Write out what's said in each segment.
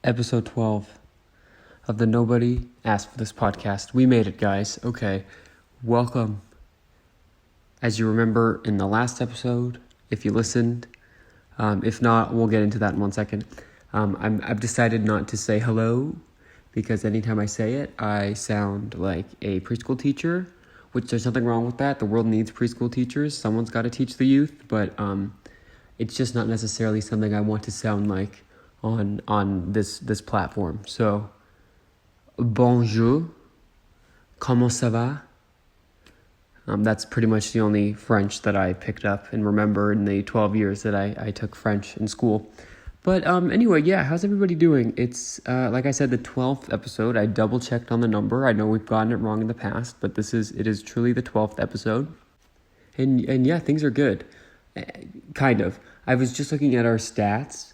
Episode 12 of the Nobody Asked for This podcast. We made it, guys. Okay, welcome. As you remember in the last episode, if you listened, if not, we'll get into that in 1 second. I've decided not to say hello because anytime I say it, I sound like a preschool teacher, which there's nothing wrong with that. The world needs preschool teachers. Someone's got to teach the youth, but it's just not necessarily something I want to sound like on this platform. So, bonjour, comment ça va? That's pretty much the only French that I picked up and remember in the 12 years that I took French in school. But anyway, yeah, how's everybody doing? It's, like I said, the 12th episode. I double-checked on the number. I know we've gotten it wrong in the past, but it is truly the 12th episode. And yeah, things are good. Kind of. I was just looking at our stats.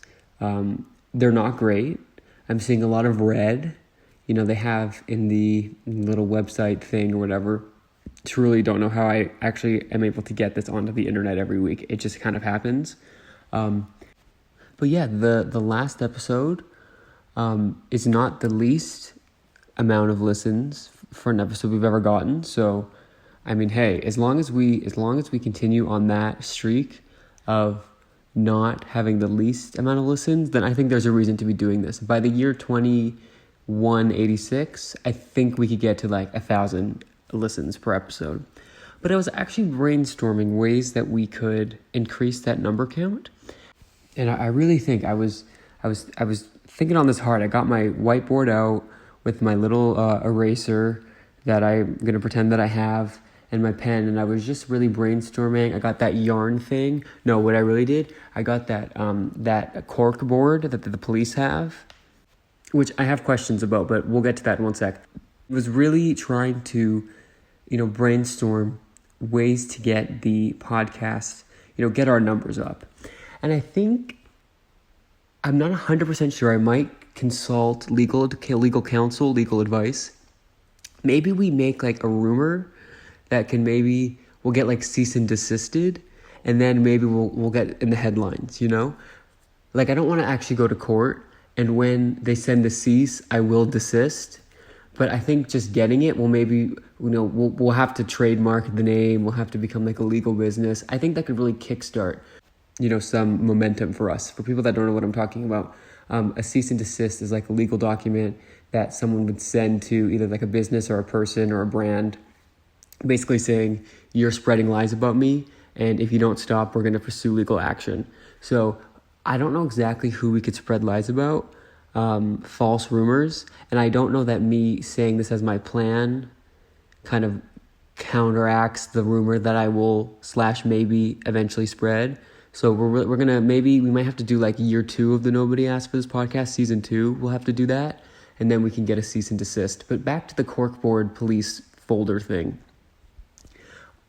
They're not great. I'm seeing a lot of red. You know, they have in the little website thing or whatever. Truly don't know how I actually am able to get this onto the internet every week. It just kind of happens. But yeah, the last episode is not the least amount of listens for an episode we've ever gotten. So, I mean, hey, as long as we continue on that streak of not having the least amount of listens, then I think there's a reason to be doing this. By the year 2186, I think we could get to like 1,000 listens per episode. But I was actually brainstorming ways that we could increase that number count. And I really think I was thinking on this hard. I got my whiteboard out with my little eraser that I'm going to pretend that I have, and my pen, and I was just really brainstorming. I got that yarn thing. No, what I really did, I got that cork board that the police have, which I have questions about, but we'll get to that in 1 sec. I was really trying to, brainstorm ways to get the podcast, get our numbers up. And I think, I'm not 100% sure, I might consult legal counsel, legal advice. Maybe we make like a rumor that we'll get like cease and desisted, and then maybe we'll get in the headlines, Like I don't want to actually go to court, and when they send the cease, I will desist. But I think just getting it will maybe, we'll have to trademark the name, we'll have to become like a legal business. I think that could really kickstart, some momentum for us. For people that don't know what I'm talking about, a cease and desist is like a legal document that someone would send to either like a business or a person or a brand, basically saying, you're spreading lies about me, and if you don't stop, we're going to pursue legal action. So I don't know exactly who we could spread lies about, false rumors, and I don't know that me saying this as my plan kind of counteracts the rumor that I will / maybe eventually spread. So we're going to, we might have to do like year 2 of the Nobody Asked for This podcast, season 2, we'll have to do that, and then we can get a cease and desist. But back to the corkboard police folder thing.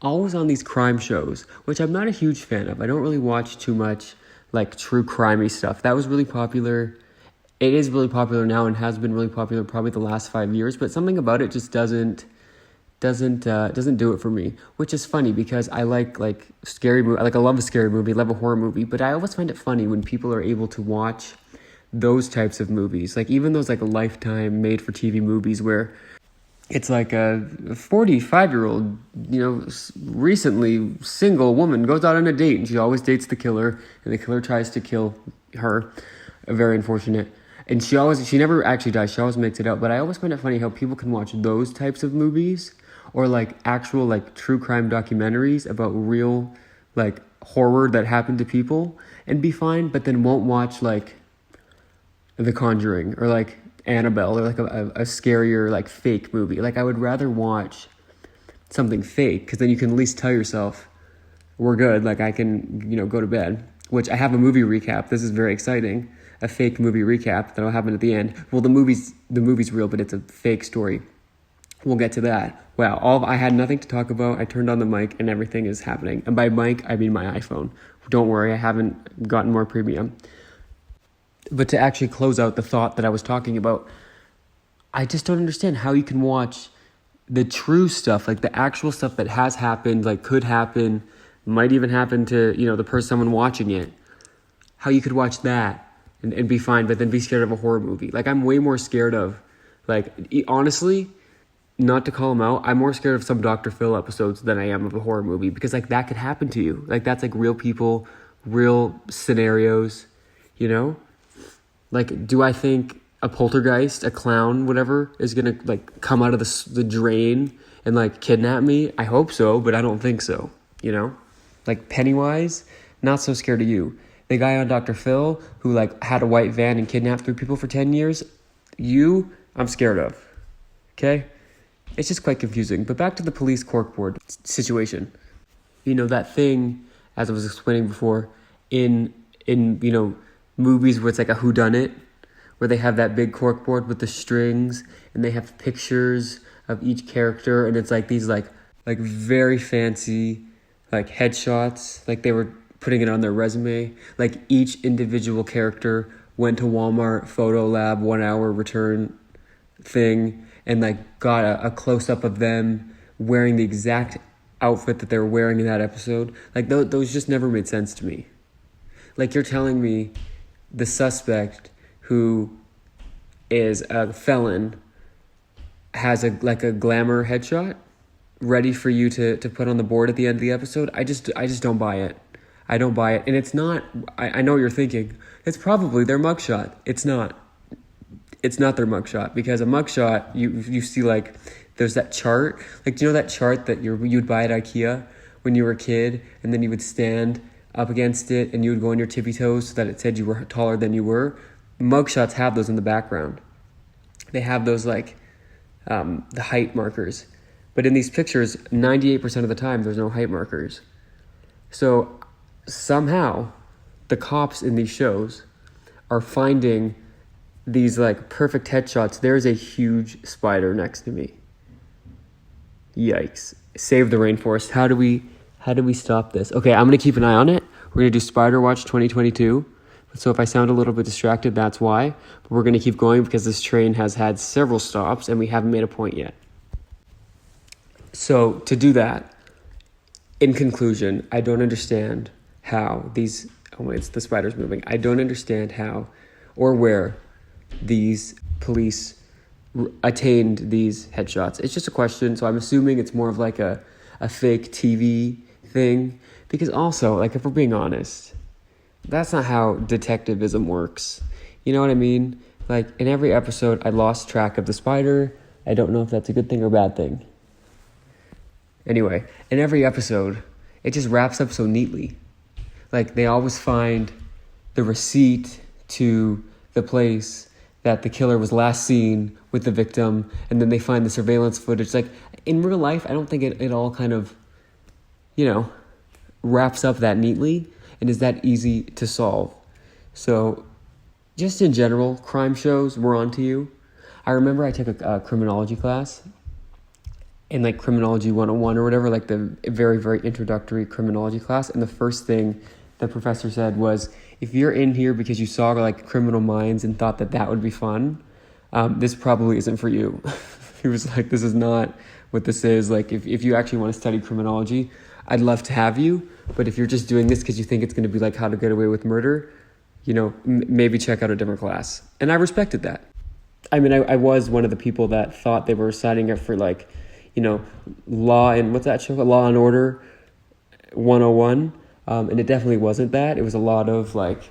Always on these crime shows, which I'm not a huge fan of. I don't really watch too much like true crimey stuff. That was really popular. It is really popular now and has been really popular probably the last 5 years, but something about it just doesn't do it for me, which is funny because I like scary movie. I love a scary movie, love a horror movie, but I always find it funny when people are able to watch those types of movies, like even those like Lifetime made for TV movies where it's like a 45-year-old, recently single woman goes out on a date and she always dates the killer, and the killer tries to kill her. Very unfortunate. And she never actually dies. She always makes it out. But I always find it funny how people can watch those types of movies or like actual like true crime documentaries about real like horror that happened to people and be fine, but then won't watch like The Conjuring or like Annabelle or like a scarier like fake movie. Like I would rather watch something fake because then you can at least tell yourself we're good, like I can go to bed, which I have a movie recap. This is very exciting, a fake movie recap that'll happen at the end. Well, the movie's real, but it's a fake story. We'll get to that. Wow, I had nothing to talk about. I turned on the mic and everything is happening, and by mic I mean my iPhone. Don't worry, I haven't gotten more premium. But to actually close out the thought that I was talking about, I just don't understand how you can watch the true stuff, like the actual stuff that has happened, like could happen, might even happen to, the person, someone watching it. How you could watch that and be fine, but then be scared of a horror movie. Like, I'm way more scared of, like, honestly, not to call him out, I'm more scared of some Dr. Phil episodes than I am of a horror movie, because, like, that could happen to you. Like, that's, like, real people, real scenarios, you know? Like, do I think a poltergeist, a clown, whatever, is gonna, like, come out of the drain and, like, kidnap me? I hope so, but I don't think so, you know? Like, Pennywise, not so scared of you. The guy on Dr. Phil who, like, had a white van and kidnapped 3 people for 10 years, I'm scared of, okay? It's just quite confusing. But back to the police corkboard situation. You know, that thing, as I was explaining before, in you know, movies where it's like a whodunit, where they have that big corkboard with the strings, and they have pictures of each character, and it's like these like very fancy like headshots, like they were putting it on their resume. Like each individual character went to Walmart Photo Lab 1 hour return thing and like got a close-up of them wearing the exact outfit that they were wearing in that episode. Like those just never made sense to me. Like, you're telling me the suspect who is a felon has a glamour headshot ready for you to put on the board at the end of the episode? I just don't buy it. I don't buy it. And it's not, I know what you're thinking, it's probably their mugshot. It's not their mugshot, because a mugshot, you see, like, there's that chart. Like, do you know that chart that you'd buy at IKEA when you were a kid, and then you would stand up against it and you would go on your tippy toes so that it said you were taller than you were? Mugshots have those in the background. They have those, like, the height markers. But in these pictures, 98% of the time, there's no height markers. So somehow, the cops in these shows are finding these, like, perfect headshots. There's a huge spider next to me. Yikes. Save the rainforest. How do we stop this? Okay, I'm going to keep an eye on it. We're going to do Spider Watch 2022. So if I sound a little bit distracted, that's why. But we're going to keep going because this train has had several stops and we haven't made a point yet. So to do that, in conclusion, I don't understand how these... Oh wait, the spider's moving. I don't understand how or where these police attained these headshots. It's just a question, so I'm assuming it's more of like a fake TV thing. Because also, like, if we're being honest, that's not how detectivism works. You know what I mean? Like, in every episode, I lost track of the spider. I don't know if that's a good thing or bad thing. Anyway, in every episode, it just wraps up so neatly. Like, they always find the receipt to the place that the killer was last seen with the victim, and then they find the surveillance footage. Like, in real life, I don't think it all kind of, you know, wraps up that neatly and is that easy to solve. So, just in general, crime shows were on to you. I remember I took a criminology class, in like Criminology 101 or whatever, like the very, very introductory criminology class, and the first thing the professor said was, if you're in here because you saw like Criminal Minds and thought that would be fun, this probably isn't for you. He was like, this is not what this is. Like, if you actually want to study criminology, I'd love to have you. But if you're just doing this because you think it's going to be like How to Get Away with Murder, you know, maybe check out a different class. And I respected that. I mean, I was one of the people that thought they were signing up for, like, you know, Law and what's that show? Law and Order 101. And it definitely wasn't that. It was a lot of, like,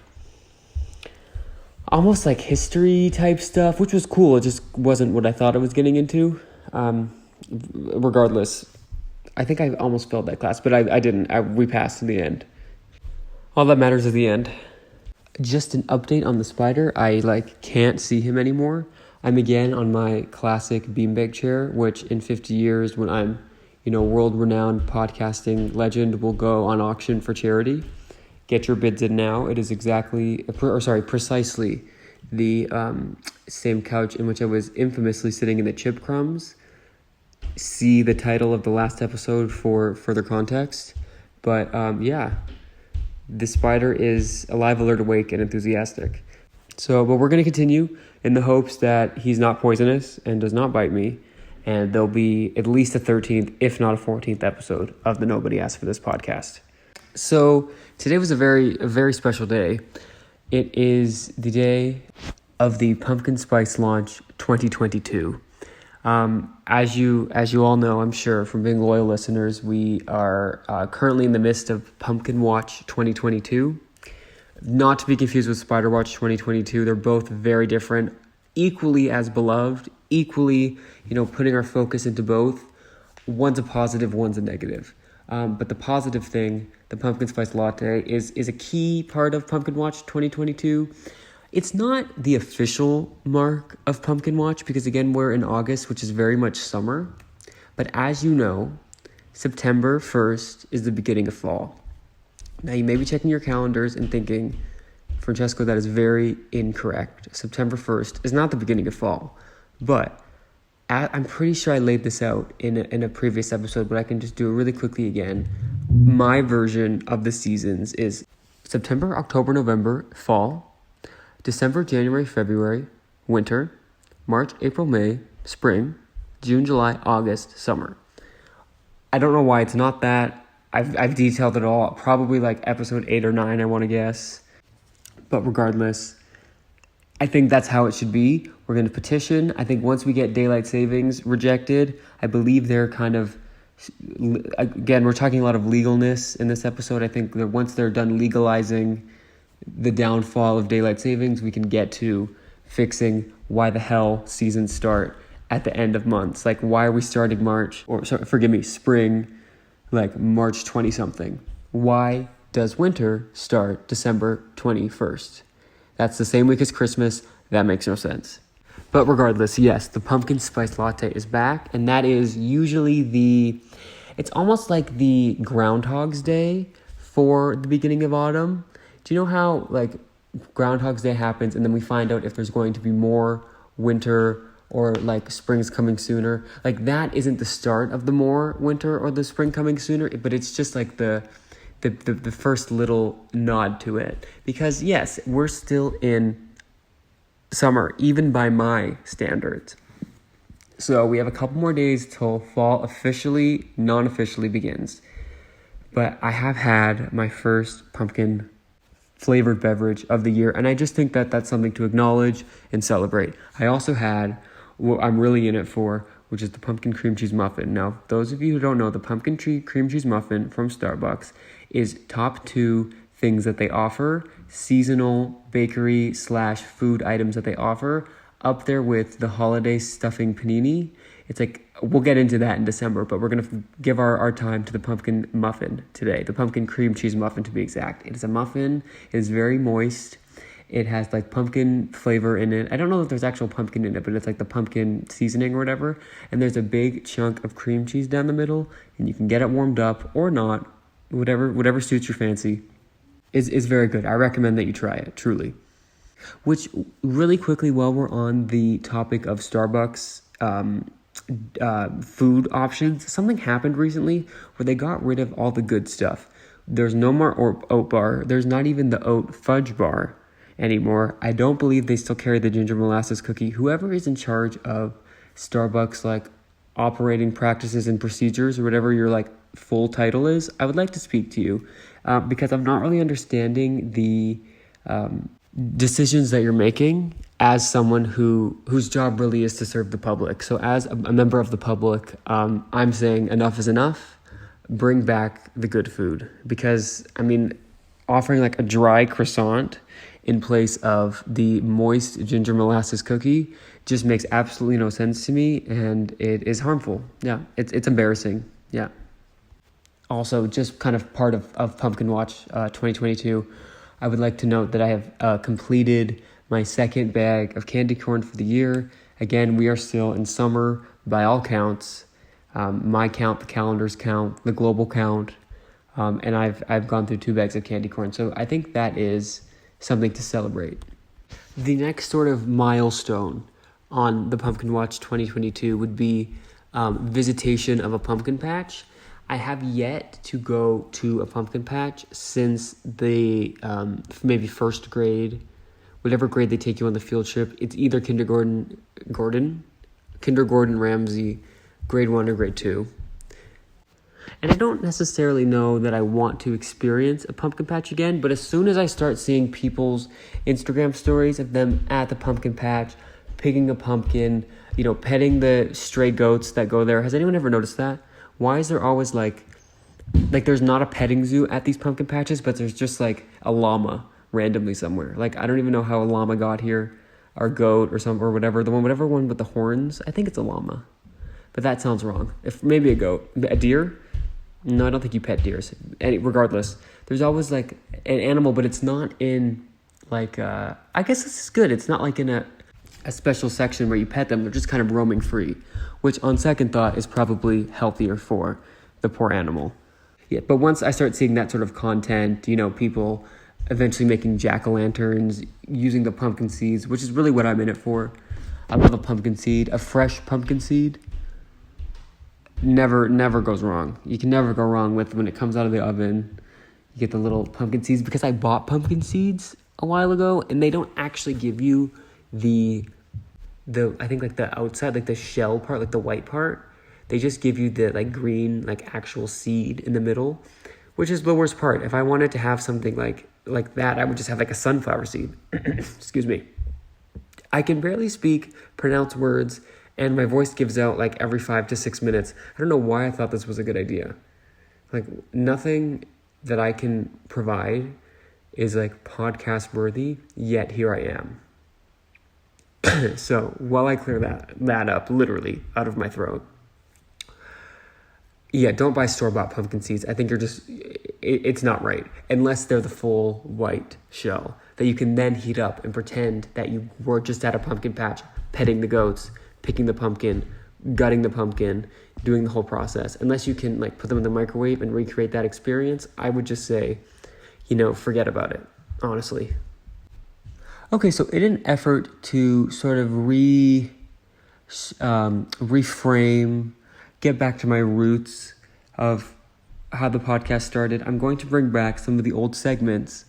almost like history type stuff, which was cool. It just wasn't what I thought I was getting into. Regardless, I think I almost failed that class, but I didn't. We passed in the end. All that matters is the end. Just an update on the spider. I, like, can't see him anymore. I'm again on my classic beanbag chair, which in 50 years, when I'm, you know, world-renowned podcasting legend, will go on auction for charity. Get your bids in now. It is precisely the same couch in which I was infamously sitting in the chip crumbs. See the title of the last episode for further context. But yeah, the spider is alive, alert, awake, and enthusiastic. But we're going to continue in the hopes that he's not poisonous and does not bite me. And there'll be at least a 13th, if not a 14th episode of the Nobody Asked for This podcast. So today was a very special day. It is the day of the Pumpkin Spice launch 2022. As you all know, I'm sure from being loyal listeners, we are currently in the midst of Pumpkin Watch 2022. Not to be confused with Spider Watch 2022. They're both very different, equally as beloved, equally, putting our focus into both. One's a positive, one's a negative. But the positive thing, the pumpkin spice latte, is a key part of Pumpkin Watch 2022. It's not the official mark of Pumpkin Watch because, again, we're in August, which is very much summer. But as you know, September 1st is the beginning of fall. Now, you may be checking your calendars and thinking, Francesco, that is very incorrect. September 1st is not the beginning of fall. But I'm pretty sure I laid this out in a previous episode, but I can just do it really quickly again. My version of the seasons is September, October, November, fall, December, January, February, winter, March, April, May, spring, June, July, August, summer. I don't know why it's not that. I've detailed it all, probably like episode 8 or 9, I want to guess. But regardless, I think that's how it should be. We're going to petition. I think once we get daylight savings rejected, I believe they're kind of, again, we're talking a lot of legalness in this episode. I think that once they're done legalizing the downfall of daylight savings, we can get to fixing why the hell seasons start at the end of months. Like, why are we starting spring, like March 20-something? Why does winter start December 21st? That's the same week as Christmas. That makes no sense. But regardless, yes, the pumpkin spice latte is back, and that is usually it's almost like the Groundhog's Day for the beginning of autumn. Do you know how, like, Groundhog's Day happens, and then we find out if there's going to be more winter or, like, spring's coming sooner? Like, that isn't the start of the more winter or the spring coming sooner, but it's just like the first little nod to it. Because, yes, we're still in summer, even by my standards. So we have a couple more days till fall officially, non-officially begins. But I have had my first pumpkin flavored beverage of the year, and I just think that that's something to acknowledge and celebrate. I also had what I'm really in it for, which is the pumpkin cream cheese muffin. Now, those of you who don't know, the pumpkin cream cheese muffin from Starbucks is top 2 things that they offer, seasonal bakery / food items that they offer, up there with the holiday stuffing panini. It's like, we'll get into that in December, but we're going to give our time to the pumpkin muffin today, the pumpkin cream cheese muffin to be exact. It is a muffin. It is very moist. It has like pumpkin flavor in it. I don't know if there's actual pumpkin in it, but it's like the pumpkin seasoning or whatever. And there's a big chunk of cream cheese down the middle, and you can get it warmed up or not, whatever suits your fancy. Is very good. I recommend that you try it, truly. Which, really quickly, while we're on the topic of Starbucks food options, something happened recently where they got rid of all the good stuff. There's no more oat bar. There's not even the oat fudge bar anymore. I don't believe they still carry the ginger molasses cookie. Whoever is in charge of Starbucks, like, operating practices and procedures, or whatever your, like, full title is, I would like to speak to you because I'm not really understanding the decisions that you're making as someone whose job really is to serve the public. So as a member of the public, I'm saying enough is enough. Bring back the good food, because, I mean, offering like a dry croissant in place of the moist ginger molasses cookie just makes absolutely no sense to me, and it is harmful. Yeah, it's embarrassing. Yeah. Also, just kind of part of Pumpkin Watch 2022, I would like to note that I have completed my second bag of candy corn for the year. Again, we are still in summer by all counts. My count, the calendar's count, the global count, and I've gone through 2 bags of candy corn. So I think that is something to celebrate. The next sort of milestone on the Pumpkin Watch 2022 would be visitation of a pumpkin patch. I have yet to go to a pumpkin patch since the maybe first grade, whatever grade they take you on the field trip. It's either kindergarten Ramsey, grade 1 or grade 2. And I don't necessarily know that I want to experience a pumpkin patch again, but as soon as I start seeing people's Instagram stories of them at the pumpkin patch, picking a pumpkin, petting the stray goats that go there. Has anyone ever noticed that? Why is there always like there's not a petting zoo at these pumpkin patches, but there's just like a llama randomly somewhere. Like, I don't even know how a llama got here, or goat or whatever one with the horns. I think it's a llama, but that sounds wrong. If maybe a goat, a deer. No, I don't think you pet deers. Regardless, there's always like an animal, but it's not in like, I guess this is good. It's not like in a special section where you pet them. They're just kind of roaming free, which on second thought is probably healthier for the poor animal. Yeah, but once I start seeing that sort of content, people eventually making jack-o'-lanterns, using the pumpkin seeds, which is really what I'm in it for. I love a pumpkin seed, a fresh pumpkin seed. Never goes wrong. You can never go wrong with when it comes out of the oven. You get the little pumpkin seeds, because I bought pumpkin seeds a while ago, and they don't actually give you the I think like the outside, like the shell part, like the white part. They just give you the like green, like actual seed in the middle, which is the worst part. If I wanted to have something like that, I would just have like a sunflower seed. Excuse me. I can barely pronounce words, and my voice gives out like every 5 to 6 minutes. I don't know why I thought this was a good idea. Like, nothing that I can provide is like podcast worthy, yet here I am. So while I clear that up literally out of my throat. Yeah, don't buy store-bought pumpkin seeds. I think it's not right. Unless they're the full white shell that you can then heat up and pretend that you were just at a pumpkin patch, petting the goats, picking the pumpkin, gutting the pumpkin, doing the whole process. Unless you can like put them in the microwave and recreate that experience, I would just say, forget about it, honestly. Okay, so in an effort to sort of reframe, get back to my roots of how the podcast started, I'm going to bring back some of the old segments,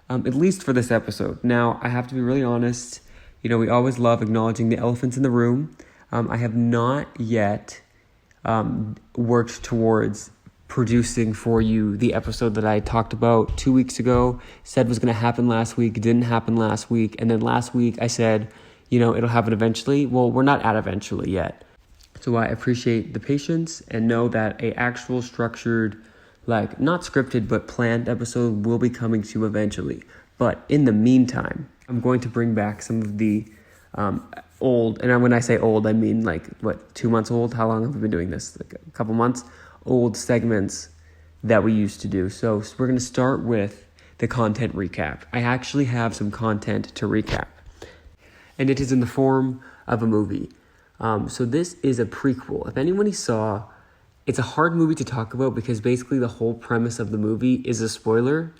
at least for this episode. Now, I have to be really honest. We always love acknowledging the elephants in the room. I have not yet worked towards producing for you the episode that I talked about 2 weeks ago, said was going to happen last week, didn't happen last week, and then last week I said, it'll happen eventually. Well, we're not at eventually yet. So I appreciate the patience and know that a actual structured, like not scripted, but planned episode will be coming to you eventually. But in the meantime, I'm going to bring back some of the old, and when I say old, I mean 2 months old. How long have we been doing this? Like a couple months? Old segments that we used to do. So we're going to start with the content recap. I actually have some content to recap, and it is in the form of a movie. So this is a prequel. If anybody saw, it's a hard movie to talk about because basically the whole premise of the movie is a spoiler.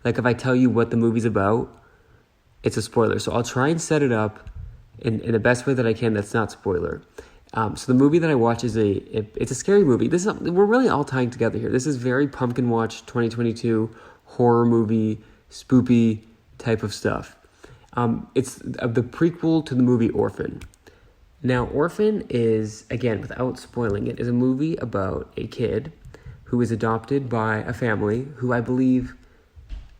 Like, if I tell you what the movie's about, it's a spoiler. So I'll try and set it up in the best way that I can that's not spoiler. So the movie that I watch is it's a scary movie. We're really all tying together here. This is very Pumpkin Watch 2022 horror movie, spoopy type of stuff. It's the prequel to the movie Orphan. Now, Orphan is, again, without spoiling it, is a movie about a kid who is adopted by a family who I believe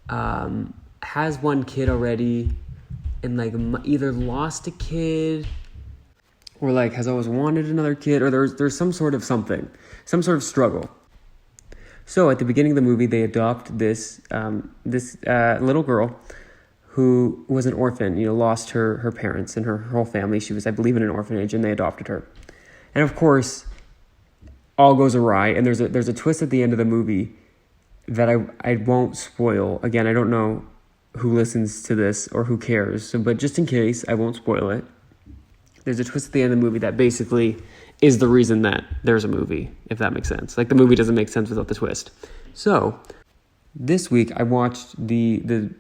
has one kid already and either lost a kid or has always wanted another kid, or there's some sort of struggle. So at the beginning of the movie, they adopt this little girl who was an orphan, lost her parents and her whole family. She was, I believe, in an orphanage, and they adopted her. And of course, all goes awry, and there's a twist at the end of the movie that I won't spoil. Again, I don't know who listens to this or who cares, but just in case, I won't spoil it. There's a twist at the end of the movie that basically is the reason that there's a movie, if that makes sense. The movie doesn't make sense without the twist. So this week I watched the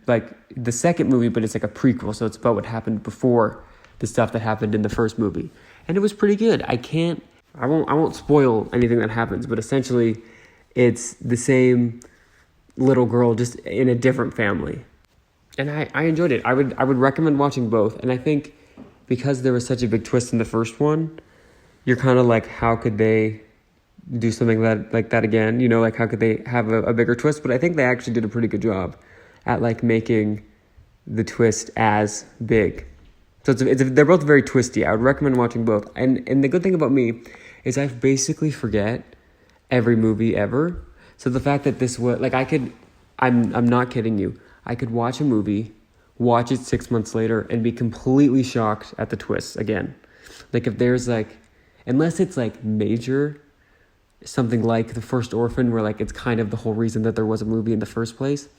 second movie, but it's like a prequel, so it's about what happened before the stuff that happened in the first movie, and it was pretty good. I won't spoil anything that happens, but essentially, it's the same little girl just in a different family, and I enjoyed it. I would recommend watching both, and I think because there was such a big twist in the first one, you're kind of like, how could they do something like that again. You know, like how could they have a bigger twist? But I think they actually did a pretty good job at like making the twist as big. So they're both very twisty. I would recommend watching both. And the good thing about me is I basically forget every movie ever. So the fact that this was like I'm not kidding you. I could watch a movie, watch it 6 months later, and be completely shocked at the twists again. Like if there's like, unless it's like major, something like The First Orphan, where like it's kind of the whole reason that there was a movie in the first place.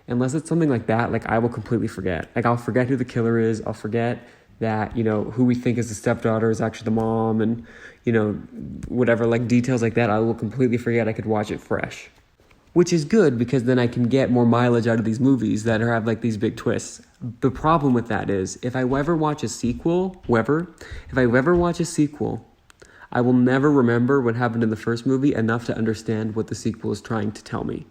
Unless it's something like that, like I will completely forget. Like I'll forget who the killer is. I'll forget that, you know, who we think is the stepdaughter is actually the mom, and, you know, whatever, like details like that, I will completely forget. I could watch it fresh. Which is good because then I can get more mileage out of these movies that have like these big twists. The problem with that is if I ever watch a sequel, I will never remember what happened in the first movie enough to understand what the sequel is trying to tell me.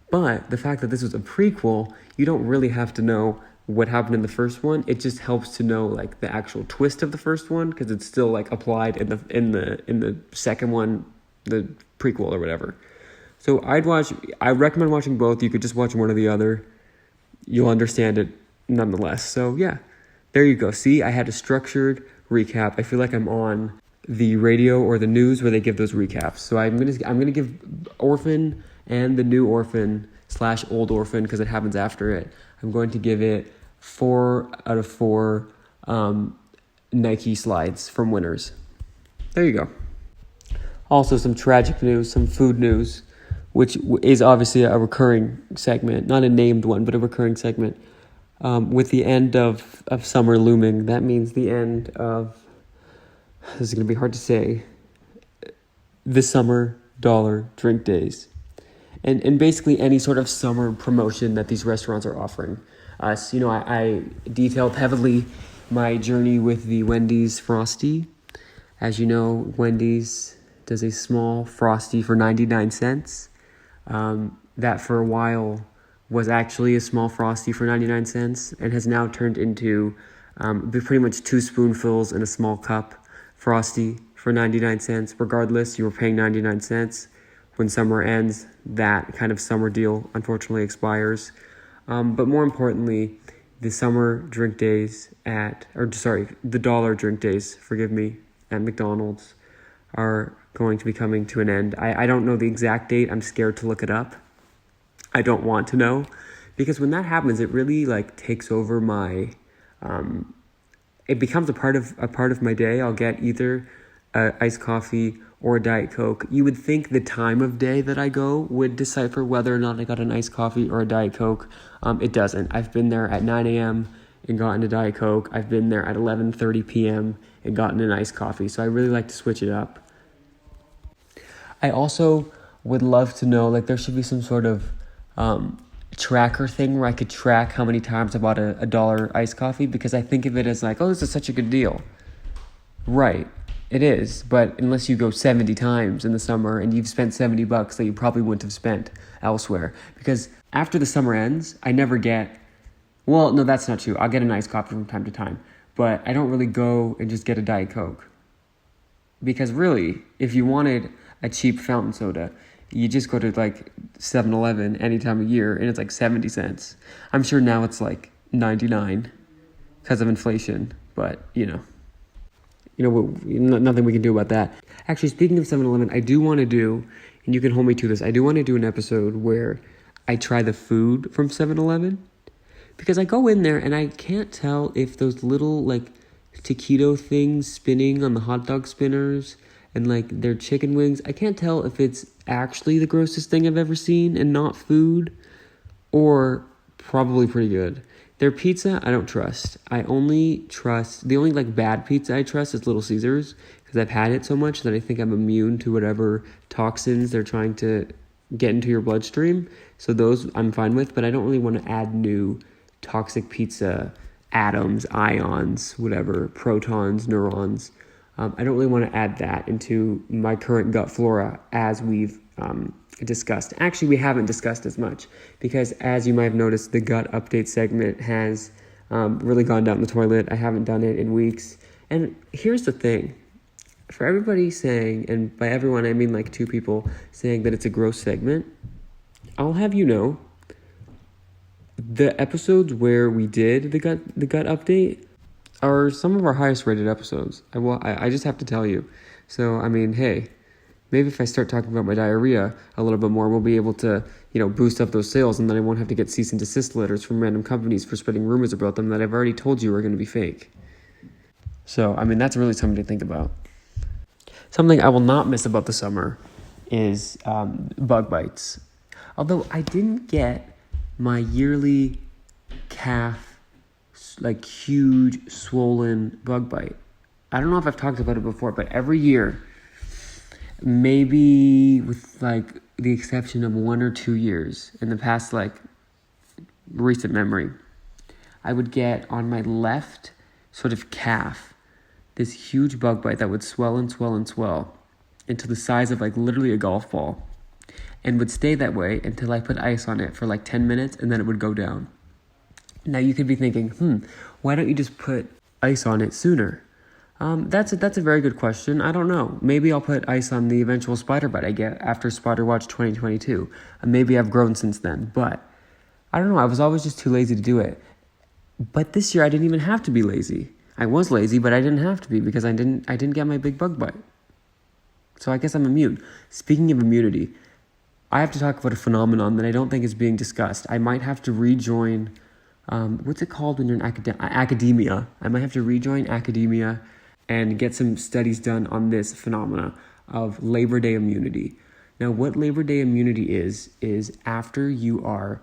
But the fact that this was a prequel, you don't really have to know what happened in the first one. It just helps to know like the actual twist of the first one because it's still like applied in the second one, the prequel or whatever. So I recommend watching both. You could just watch one or the other. You'll understand it nonetheless. So yeah, there you go. See, I had a structured recap. I feel like I'm on the radio or the news where they give those recaps. So I'm gonna give Orphan and the new Orphan / old Orphan, because it happens after it, I'm going to give it 4 out of 4 Nike slides from winners. There you go. Also some tragic news, some food news, which is obviously a recurring segment, not a named one, but a recurring segment. With the end of summer looming, that means the end of, this is going to be hard to say, the summer dollar drink days. And basically any sort of summer promotion that these restaurants are offering. So, you know, I detailed heavily my journey with the Wendy's Frosty. As you know, Wendy's does a small Frosty for 99 cents. That for a while was actually a small Frosty for 99 cents and has now turned into pretty much 2 spoonfuls in a small cup Frosty for 99 cents. Regardless, you were paying 99 cents. When summer ends, that kind of summer deal unfortunately expires. But more importantly, the summer drink days the dollar drink days, at McDonald's are going to be coming to an end. I don't know the exact date. I'm scared to look it up. I don't want to know, because when that happens, it really like takes over my, it becomes a part of my day. I'll get either iced coffee or a Diet Coke. You would think the time of day that I go would decipher whether or not I got an iced coffee or a Diet Coke. It doesn't. I've been there at 9 a.m. and gotten a Diet Coke. I've been there at 11:30 p.m. and gotten an iced coffee. So I really like to switch it up. I also would love to know, like there should be some sort of tracker thing where I could track how many times I bought a dollar iced coffee, because I think of it as like, oh, this is such a good deal. Right. It is, but unless you go 70 times in the summer and you've spent $70 that you probably wouldn't have spent elsewhere. Because after the summer ends, I never get, well, no, that's not true. I'll get a nice coffee from time to time, but I don't really go and just get a Diet Coke. Because really, if you wanted a cheap fountain soda, you just go to like 7-Eleven any time of year and it's like 70 cents. I'm sure now it's like 99 because of inflation, but nothing we can do about that. Actually, speaking of 7-Eleven, I do want to do, and you can hold me to this, I do want to do an episode where I try the food from 7-Eleven. Because I go in there and I can't tell if those little, like, taquito things spinning on the hot dog spinners and, like, their chicken wings, I can't tell if it's actually the grossest thing I've ever seen and not food, or probably pretty good. Their pizza, I don't trust. The only like bad pizza I trust is Little Caesars, because I've had it so much that I think I'm immune to whatever toxins they're trying to get into your bloodstream. So those I'm fine with, but I don't really want to add new toxic pizza atoms, ions, whatever, protons, neurons. I don't really want to add that into my current gut flora as we've discussed. Actually, we haven't discussed as much because, as you might have noticed, the gut update segment has really gone down the toilet. I haven't done it in weeks. And here's the thing. for everybody saying, and by everyone I mean like 2 people saying that it's a gross segment, I'll have you know, the episodes where we did the gut update are some of our highest rated episodes. I just have to tell you. So, I mean, hey, maybe if I start talking about my diarrhea a little bit more, we'll be able to, boost up those sales, and then I won't have to get cease and desist letters from random companies for spreading rumors about them that I've already told you are going to be fake. So, I mean, that's really something to think about. Something I will not miss about the summer is bug bites. Although I didn't get my yearly calf, like huge swollen bug bite. I don't know if I've talked about it before, but every year, maybe with like the exception of 1 or 2 years in the past, like recent memory, I would get on my left sort of calf this huge bug bite that would swell and swell and swell into the size of like literally a golf ball, and would stay that way until I put ice on it for like 10 minutes, and then it would go down. Now you could be thinking, why don't you just put ice on it sooner? That's a very good question. I don't know. Maybe I'll put ice on the eventual spider bite I get after Spider Watch 2022. Maybe I've grown since then, but I don't know. I was always just too lazy to do it. But this year I didn't even have to be lazy. I was lazy, but I didn't have to be because I didn't get my big bug bite. So I guess I'm immune. Speaking of immunity, I have to talk about a phenomenon that I don't think is being discussed. I might have to rejoin, what's it called when you're in academia? I might have to rejoin academia and get some studies done on this phenomena of Labor Day immunity. Now, what Labor Day immunity is after you are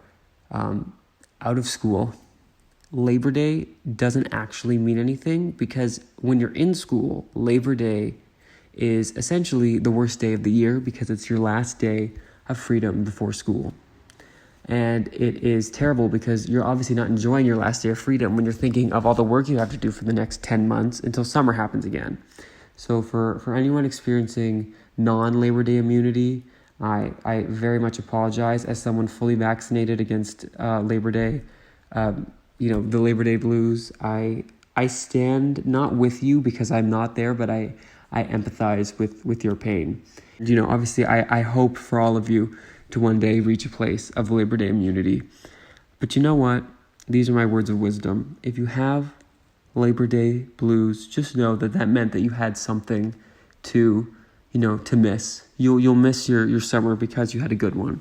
out of school, Labor Day doesn't actually mean anything, because when you're in school, Labor Day is essentially the worst day of the year because it's your last day of freedom before school. And it is terrible because you're obviously not enjoying your last day of freedom when you're thinking of all the work you have to do for the next 10 months until summer happens again. So for anyone experiencing non-Labor Day immunity, I very much apologize. As someone fully vaccinated against Labor Day, the Labor Day blues, I stand not with you because I'm not there, but I empathize with your pain. Obviously I hope for all of you to one day reach a place of Labor Day immunity. But you know what? These are my words of wisdom. If you have Labor Day blues, just know that meant that you had something to miss. You'll miss your summer because you had a good one.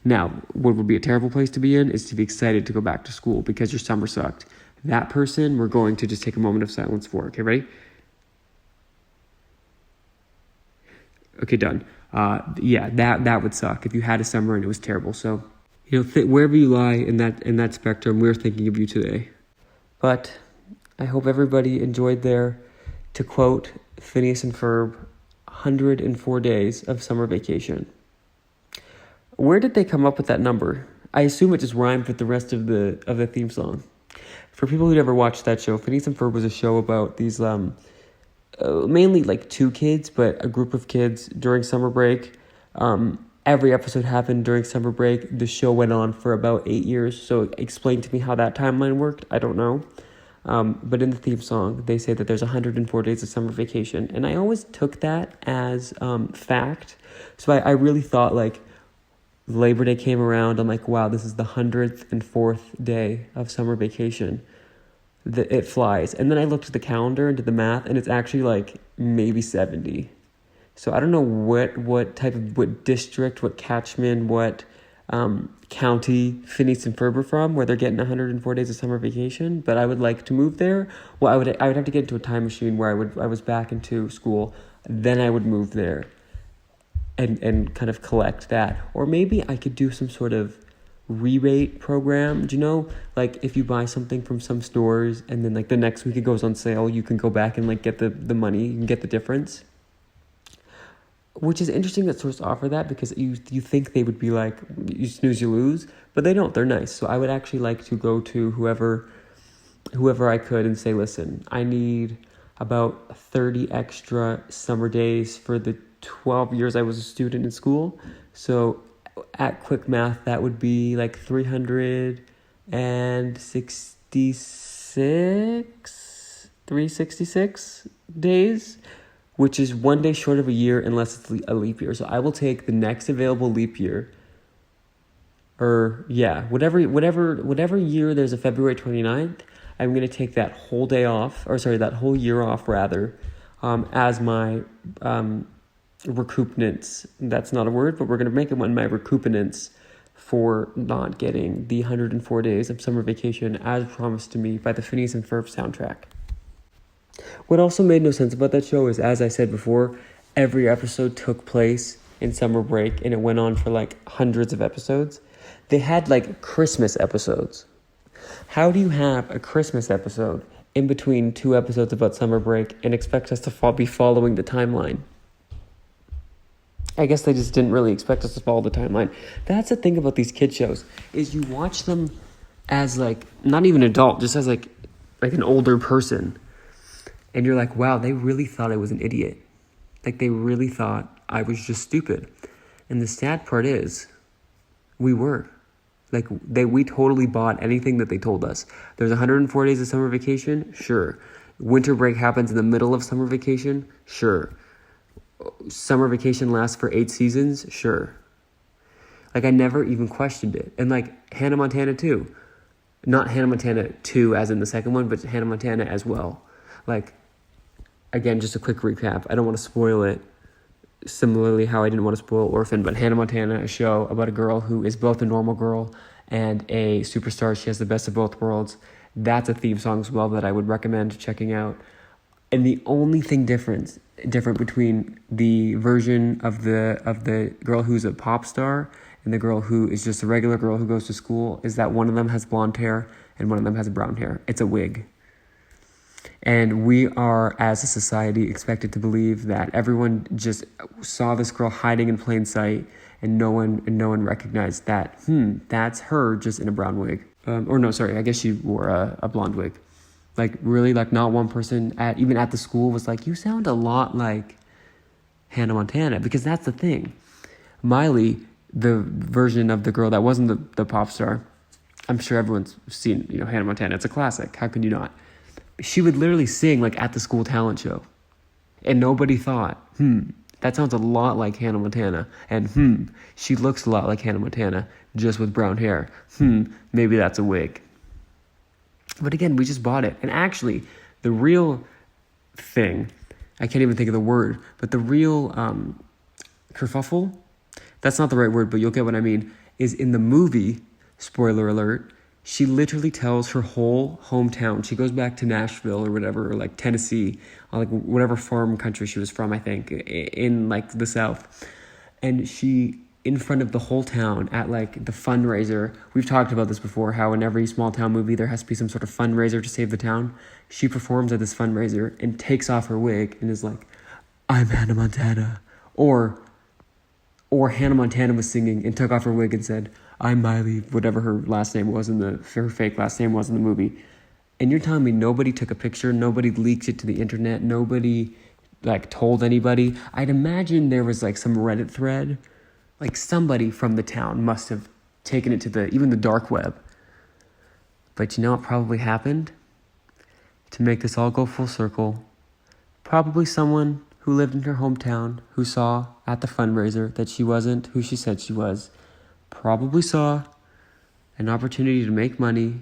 Now, what would be a terrible place to be in is to be excited to go back to school because your summer sucked. That person, we're going to just take a moment of silence for. Okay, ready? Okay, done. That would suck if you had a summer and it was terrible. So, wherever you lie in that spectrum, we're thinking of you today. But I hope everybody enjoyed their, to quote Phineas and Ferb, 104 days of summer vacation. Where did they come up with that number? I assume it just rhymed with the rest of the theme song. For people who never watched that show, Phineas and Ferb was a show about these mainly like 2 kids, but a group of kids during summer break. Every episode happened during summer break. The show went on for about 8 years. So explain to me how that timeline worked. I don't know. But in the theme song, they say that there's 104 days of summer vacation. And I always took that as fact. So I really thought like Labor Day came around. I'm like, wow, this is the 104th day of summer vacation. It flies. And then I looked at the calendar and did the math, and it's actually like maybe 70. So I don't know what district, what catchment, what county Phineas and Ferb are from, where they're getting 104 days of summer vacation, but I would like to move there. Well, I would have to get into a time machine where I was back into school, then I would move there and kind of collect that. Or maybe I could do some sort of rebate program. Do you know, like if you buy something from some stores and then like the next week it goes on sale, you can go back and like get the money, you can get the difference. Which is interesting that stores offer that, because you think they would be like, you snooze, you lose, but they don't. They're nice. So I would actually like to go to whoever I could and say, listen, I need about 30 extra summer days for the 12 years I was a student in school. So at quick math, that would be like 366 days. which is 1 day short of a year unless it's a leap year. So I will take the next available leap year, or whatever year there's a February 29th, I'm going to take that whole day off, that whole year off rather, as my recoupnance. That's not a word, but we're going to make it one my recoupnance for not getting the 104 days of summer vacation as promised to me by the Phineas and Ferb soundtrack. What also made no sense about that show is, as I said before, every episode took place in summer break and it went on for like hundreds of episodes. They had like Christmas episodes. How do you have a Christmas episode in between 2 episodes about summer break and expect us to be following the timeline? I guess they just didn't really expect us to follow the timeline. That's the thing about these kid shows, is you watch them as like, not even adult, just as like an older person. And you're like, wow, they really thought I was an idiot. Like, they really thought I was just stupid. And the sad part is, we were. Like, we totally bought anything that they told us. There's 104 days of summer vacation? Sure. Winter break happens in the middle of summer vacation? Sure. Summer vacation lasts for 8 seasons? Sure. Like, I never even questioned it. And, like, Hannah Montana 2. Not Hannah Montana 2 as in the second one, but Hannah Montana as well. Like, again, just a quick recap. I don't want to spoil it. Similarly, how I didn't want to spoil Orphan, but Hannah Montana, a show about a girl who is both a normal girl and a superstar. She has the best of both worlds. That's a theme song as well that I would recommend checking out. And the only thing different between the version of the girl who's a pop star and the girl who is just a regular girl who goes to school is that one of them has blonde hair and one of them has brown hair. It's a wig. And we are, as a society, expected to believe that everyone just saw this girl hiding in plain sight, and no one recognized that. That's her, just in a brown wig. I guess she wore a blonde wig. Like, really, like, not one person even at the school was like, you sound a lot like Hannah Montana, because that's the thing. Miley, the version of the girl that wasn't the pop star, I'm sure everyone's seen, Hannah Montana. It's a classic. How can you not? She would literally sing like at the school talent show. And nobody thought, that sounds a lot like Hannah Montana. And she looks a lot like Hannah Montana, just with brown hair. Maybe that's a wig. But again, we just bought it. And actually, the real thing, I can't even think of the word, but the real kerfuffle, that's not the right word, but you'll get what I mean, is in the movie, spoiler alert, she literally tells her whole hometown. She goes back to Nashville or whatever, or like Tennessee, or like whatever farm country she was from, I think, in like the South. And she, in front of the whole town at like the fundraiser, we've talked about this before, how in every small town movie there has to be some sort of fundraiser to save the town. She performs at this fundraiser and takes off her wig and is like, I'm Hannah Montana. Or Hannah Montana was singing and took off her wig and said, I'm Miley, whatever her last name was her fake last name was in the movie. And you're telling me nobody took a picture, nobody leaked it to the internet, nobody like told anybody? I'd imagine there was like some Reddit thread, like somebody from the town must have taken it to even the dark web. But you know what probably happened? To make this all go full circle, probably someone who lived in her hometown who saw at the fundraiser that she wasn't who she said she was, probably saw an opportunity to make money,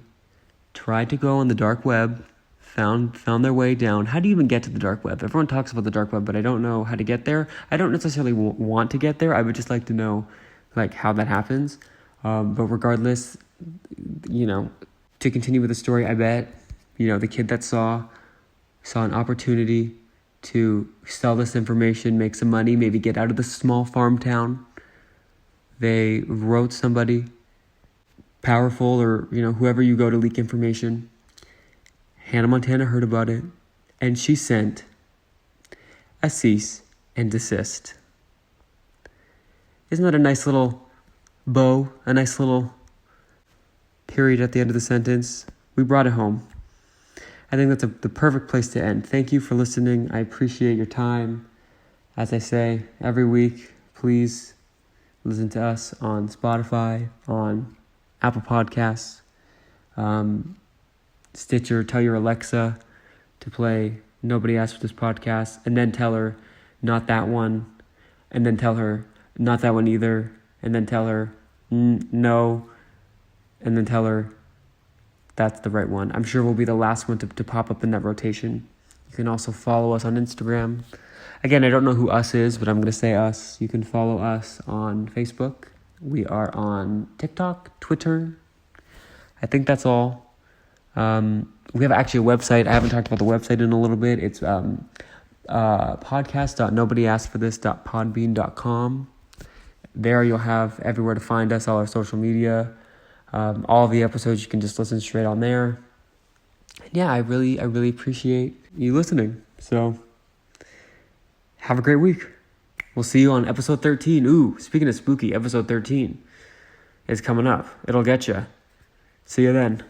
tried to go on the dark web, found their way down. How do you even get to the dark web? Everyone talks about the dark web, but I don't know how to get there. I don't necessarily want to get there. I would just like to know like how that happens. But regardless, to continue with the story, I bet, the kid that saw an opportunity to sell this information, make some money, maybe get out of the small farm town. They wrote somebody powerful or, whoever you go to leak information. Hannah Montana heard about it, and she sent a cease and desist. Isn't that a nice little bow, a nice little period at the end of the sentence? We brought it home. I think that's the perfect place to end. Thank you for listening. I appreciate your time. As I say every week, please listen to us on Spotify, on Apple Podcasts, Stitcher. Tell your Alexa to play nobody asked for this podcast, and then tell her, not that one, and then tell her, not that one either, and then tell her, no, and then tell her, that's the right one. I'm sure we'll be the last one to pop up in that rotation. You can also follow us on Instagram. Again, I don't know who us is, but I'm going to say us. You can follow us on Facebook. We are on TikTok, Twitter. I think that's all. We have actually a website. I haven't talked about the website in a little bit. It's podcast.nobodyaskforthis.podbean.com. There you'll have everywhere to find us, all our social media. All of the episodes, you can just listen straight on there. And yeah, I really appreciate you listening. So have a great week. We'll see you on episode 13. Ooh, speaking of spooky, episode 13 is coming up. It'll get you. See you then.